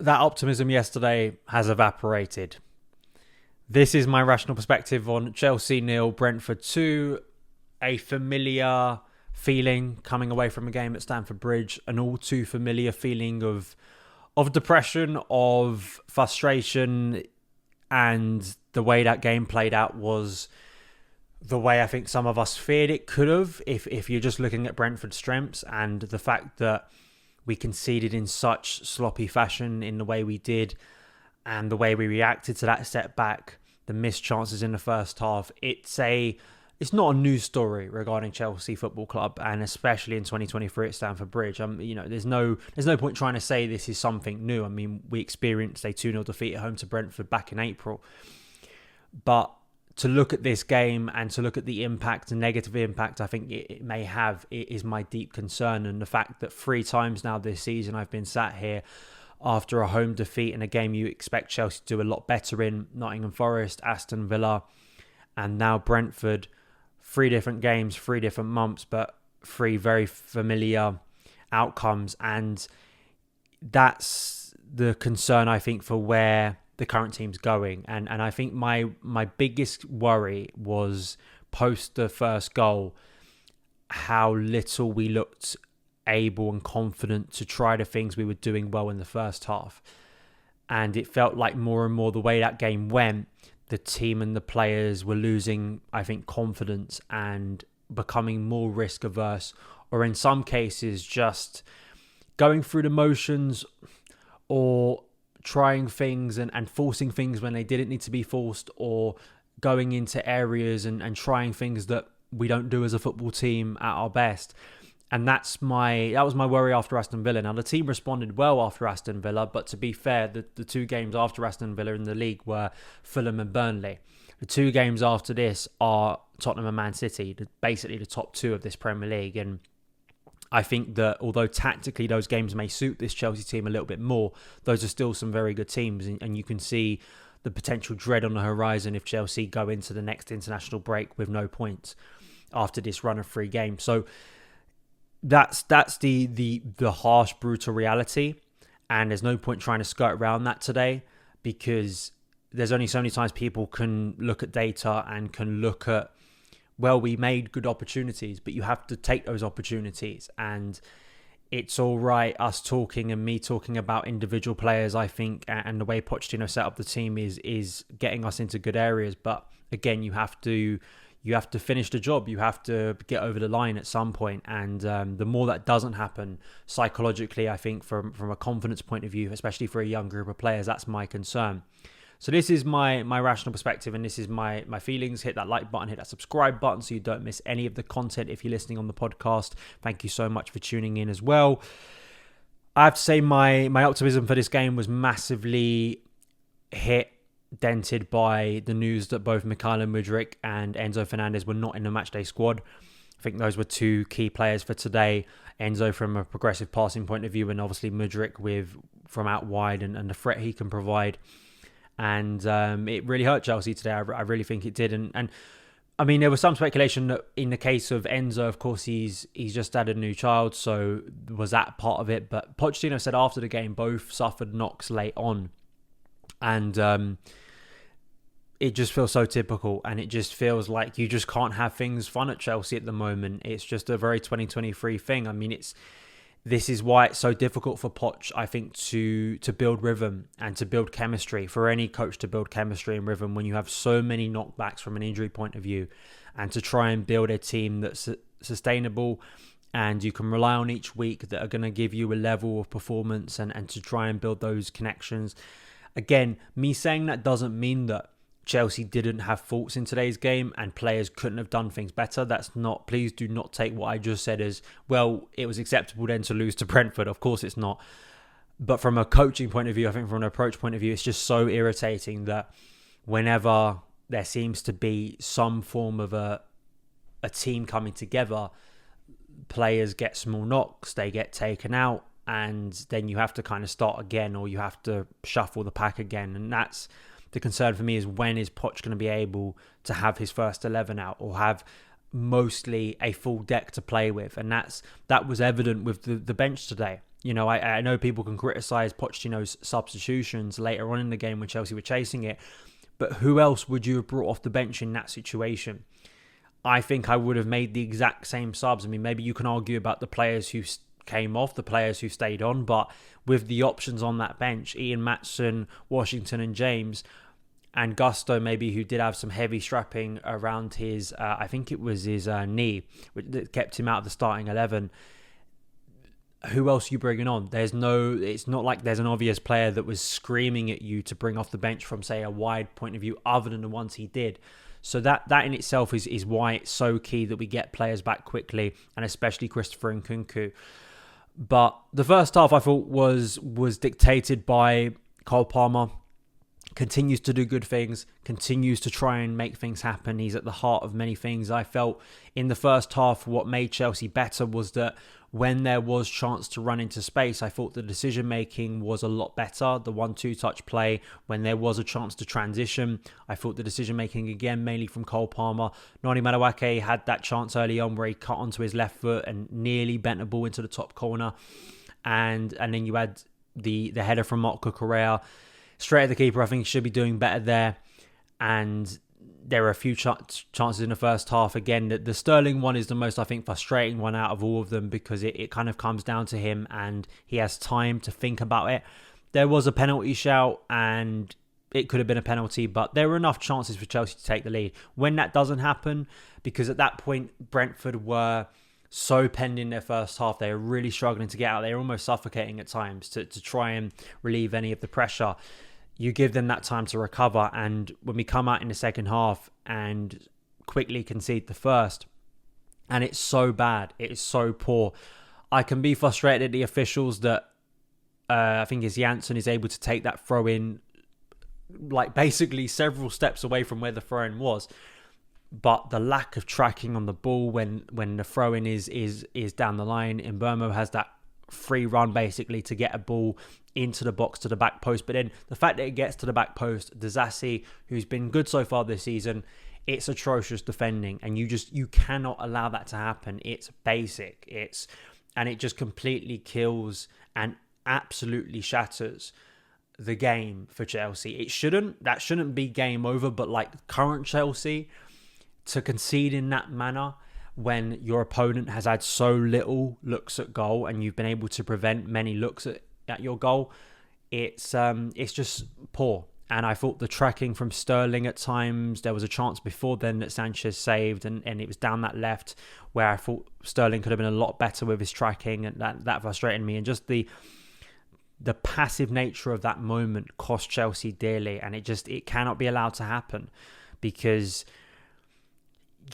that optimism yesterday has evaporated. This is my rational perspective on Chelsea 0, Brentford 2. A familiar feeling coming away from a game at Stamford Bridge. An all too familiar feeling of depression, of frustration. And the way that game played out was the way I think some of us feared it could have, if you're just looking at Brentford's strengths, and the fact that we conceded in such sloppy fashion in the way we did, and the way we reacted to that setback, the missed chances in the first half. It's not a news story regarding Chelsea Football Club, and especially in 2023 at Stamford Bridge. There's no point trying to say this is something new. I mean, we experienced a 2-0 defeat at home to Brentford back in April. But to look at this game and to look at the impact, the negative impact I think it may have, it is my deep concern. And the fact that 3 times now this season I've been sat here after a home defeat in a game you expect Chelsea to do a lot better in, Nottingham Forest, Aston Villa, and now Brentford. 3 different games, 3 different months, but 3 very familiar outcomes. And that's the concern, I think, for where the current team's going. And I think my biggest worry was post the first goal, how little we looked able and confident to try the things we were doing well in the first half. And it felt like more and more the way that game went, the team and the players were losing, I think, confidence and becoming more risk averse, or in some cases just going through the motions or trying things and forcing things when they didn't need to be forced, or going into areas and trying things that we don't do as a football team at our best. And that was my worry after Aston Villa. Now, the team responded well after Aston Villa, but to be fair, the 2 games after Aston Villa in the league were Fulham and Burnley. The 2 games after this are Tottenham and Man City, basically the top 2 of this Premier League. And I think that although tactically those games may suit this Chelsea team a little bit more, those are still some very good teams. And you can see the potential dread on the horizon if Chelsea go into the next international break with no points after this run of 3 games. So that's the harsh, brutal reality, and there's no point trying to skirt around that today, because there's only so many times people can look at data and can look at, well, we made good opportunities, but you have to take those opportunities. And it's all right us talking and me talking about individual players, I think, and the way Pochettino set up the team is getting us into good areas. But again, you have to finish the job. You have to get over the line at some point. And the more that doesn't happen psychologically, I think from a confidence point of view, especially for a young group of players, that's my concern. So this is my rational perspective, and this is my feelings. Hit that like button, hit that subscribe button so you don't miss any of the content if you're listening on the podcast. Thank you so much for tuning in as well. I have to say my optimism for this game was massively dented by the news that both Mykhailo Mudryk and Enzo Fernandez were not in the matchday squad. I think those were 2 key players for today. Enzo from a progressive passing point of view, and obviously Mudryk from out wide and the threat he can provide. And it really hurt Chelsea today. I really think it did. And I mean, there was some speculation that in the case of Enzo, of course, he's just had a new child, so was that part of it? But Pochettino said after the game, both suffered knocks late on. And it just feels so typical, and it just feels like you just can't have things fun at Chelsea at the moment. It's just a very 2023 thing. I mean, this is why it's so difficult for Poch, I think, to build rhythm and to build chemistry, for any coach to build chemistry and rhythm when you have so many knockbacks from an injury point of view, and to try and build a team that's sustainable and you can rely on each week, that are going to give you a level of performance, and to try and build those connections. Again, me saying that doesn't mean that Chelsea didn't have faults in today's game and players couldn't have done things better. Please do not take what I just said as, well, it was acceptable then to lose to Brentford. Of course it's not. But from a coaching point of view, I think from an approach point of view, it's just so irritating that whenever there seems to be some form of a team coming together, players get small knocks, they get taken out, and then you have to kind of start again, or you have to shuffle the pack again. And that's the concern for me, is when is Poch going to be able to have his first 11 out, or have mostly a full deck to play with? And that was evident with the bench today. I know people can criticise Pochettino's substitutions later on in the game when Chelsea were chasing it, but who else would you have brought off the bench in that situation? I think I would have made the exact same subs. I mean, maybe you can argue about the players who came off, the players who stayed on, but with the options on that bench, Ian Maatson, Washington and James, and Gusto maybe, who did have some heavy strapping around his, I think it was his knee, that kept him out of the starting 11. Who else are you bringing on? It's not like there's an obvious player that was screaming at you to bring off the bench from, say, a wide point of view other than the ones he did. So that in itself is why it's so key that we get players back quickly, and especially Christopher Nkunku. But the first half, I thought, was dictated by Cole Palmer. Continues to do good things, continues to try and make things happen. He's at the heart of many things. I felt in the first half, what made Chelsea better was that when there was chance to run into space, I thought the decision-making was a lot better. The 1-2 touch play, when there was a chance to transition, I thought the decision-making, again, mainly from Cole Palmer. Noni Madueke had that chance early on where he cut onto his left foot and nearly bent a ball into the top corner. And then you had the header from Marc Cucurella. Straight at the keeper. I think he should be doing better there. And there were a few chances in the first half. Again, the Sterling one is the most, I think, frustrating one out of all of them, because it kind of comes down to him and he has time to think about it. There was a penalty shout and it could have been a penalty, but there were enough chances for Chelsea to take the lead. When that doesn't happen, because at that point, Brentford were so penned in their first half, they were really struggling to get out. They were almost suffocating at times to try and relieve any of the pressure. You give them that time to recover, and when we come out in the second half and quickly concede the first, and it's so bad, it is so poor. I can be frustrated at the officials that I think it's Janssen is able to take that throw in, like basically several steps away from where the throw in was. But the lack of tracking on the ball when the throw in is down the line, Mbeumo has that free run basically to get a ball into the box to the back post. But then the fact that it gets to the back post, Disasi, who's been good so far this season, it's atrocious defending, and you cannot allow that to happen. It's basic. And it just completely kills and absolutely shatters the game for Chelsea. That shouldn't be game over, but like current Chelsea, to concede in that manner when your opponent has had so little looks at goal and you've been able to prevent many looks at your goal, it's just poor. And I thought the tracking from Sterling at times, there was a chance before then that Sanchez saved, and it was down that left where I thought Sterling could have been a lot better with his tracking, and that frustrated me. And just the passive nature of that moment cost Chelsea dearly, and it cannot be allowed to happen, because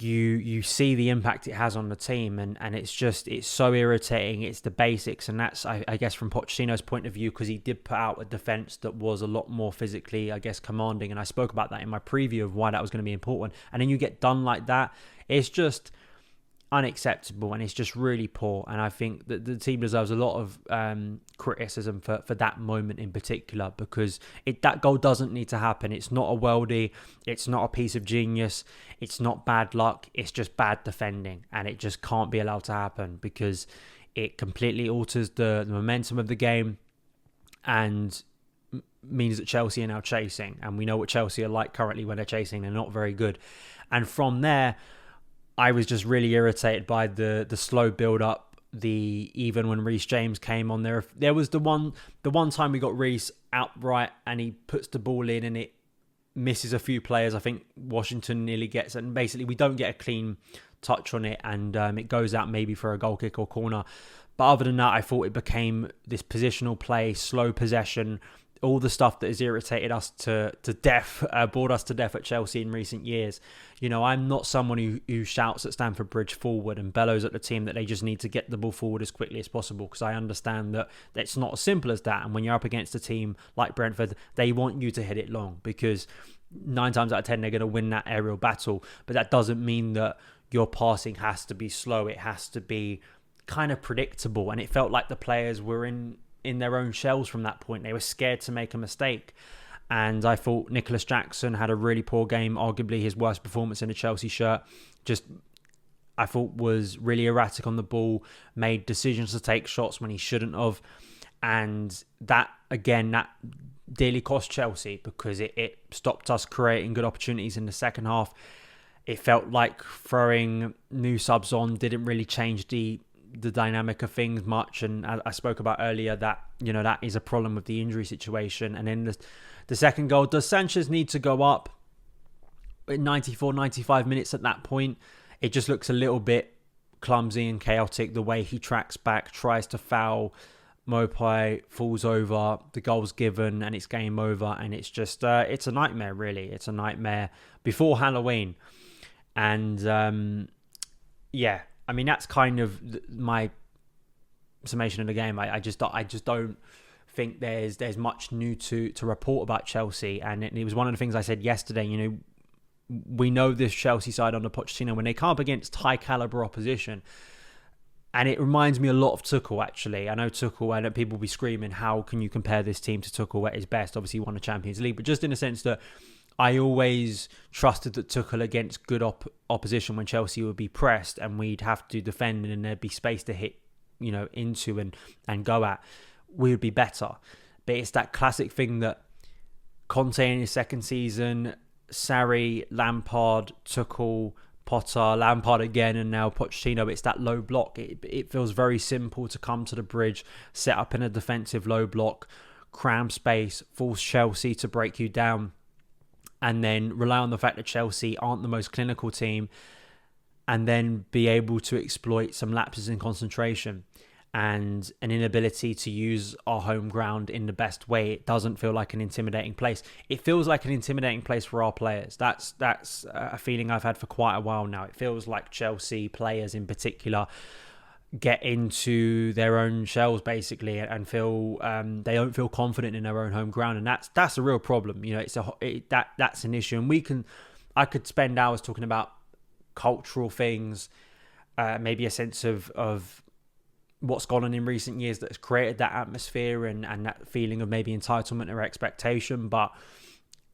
you see the impact it has on the team, and it's so irritating. It's the basics, and that's I guess from Pochettino's point of view, because he did put out a defence that was a lot more physically, I guess, commanding, and I spoke about that in my preview of why that was going to be important. And then you get done like that, it's just unacceptable, and it's just really poor. And I think that the team deserves a lot of criticism for that moment in particular, because that goal doesn't need to happen. It's not a worldie, it's not a piece of genius, it's not bad luck, it's just bad defending, and it just can't be allowed to happen, because it completely alters the momentum of the game and means that Chelsea are now chasing, and we know what Chelsea are like currently when they're chasing. They're not very good. And from there, I was just really irritated by the slow build up. Even when Reece James came on there was the one time we got Reece outright and he puts the ball in and it misses a few players. I think Washington nearly gets it, and basically we don't get a clean touch on it, and it goes out maybe for a goal kick or corner. But other than that, I thought it became this positional play, slow possession, all the stuff that has irritated us to death, bored us to death at Chelsea in recent years. You know, I'm not someone who shouts at Stamford Bridge forward and bellows at the team that they just need to get the ball forward as quickly as possible, because I understand that it's not as simple as that. And when you're up against a team like Brentford, they want you to hit it long, because 9 times out of 10 they're going to win that aerial battle. But that doesn't mean that your passing has to be slow. It has to be kind of predictable. And it felt like the players were in their own shells from that point. They were scared to make a mistake. And I thought Nicholas Jackson had a really poor game, arguably his worst performance in a Chelsea shirt. Just I thought was really erratic on the ball, made decisions to take shots when he shouldn't have. And that, again, that dearly cost Chelsea because it stopped us creating good opportunities in the second half. It felt like throwing new subs on didn't really change the dynamic of things much. And I spoke about earlier that, that is a problem with the injury situation. And then the second goal, does Sanchez need to go up at 94, 95 minutes at that point? It just looks a little bit clumsy and chaotic the way he tracks back, tries to foul Mopai, falls over, the goal's given, and it's game over. And it's just, it's a nightmare, really. It's a nightmare before Halloween. And yeah, I mean, that's kind of my summation of the game. I just don't think there's much new to report about Chelsea. And it was one of the things I said yesterday. We know this Chelsea side under Pochettino, when they come up against high caliber opposition, and it reminds me a lot of Tuchel, actually. I know Tuchel, and people will be screaming, how can you compare this team to Tuchel at his best? Obviously, he won the Champions League, but just in the sense that I always trusted that Tuchel against good opposition, when Chelsea would be pressed and we'd have to defend and there'd be space to hit, into and go at, we would be better. But it's that classic thing that Conte in his second season, Sarri, Lampard, Tuchel, Potter, Lampard again, and now Pochettino, it's that low block. It feels very simple to come to the bridge, set up in a defensive low block, cram space, force Chelsea to break you down, and then rely on the fact that Chelsea aren't the most clinical team, and then be able to exploit some lapses in concentration and an inability to use our home ground in the best way. It doesn't feel like an intimidating place. It feels like an intimidating place for our players. That's a feeling I've had for quite a while now. It feels like Chelsea players in particular get into their own shells basically and feel they don't feel confident in their own home ground, and that's a real problem. That's an issue, and I could spend hours talking about cultural things, maybe a sense of what's gone on in recent years that has created that atmosphere and that feeling of maybe entitlement or expectation. But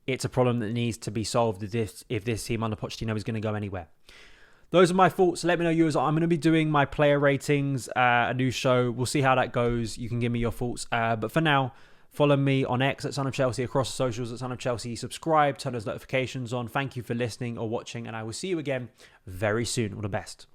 it's a problem that needs to be solved if this team under Pochettino is going to go anywhere. Those are my thoughts. Let me know yours. I'm going to be doing my player ratings, a new show. We'll see how that goes. You can give me your thoughts. But for now, follow me on X at SonOfChelsea, across the socials at SonOfChelsea. Subscribe, turn those notifications on. Thank you for listening or watching, and I will see you again very soon. All the best.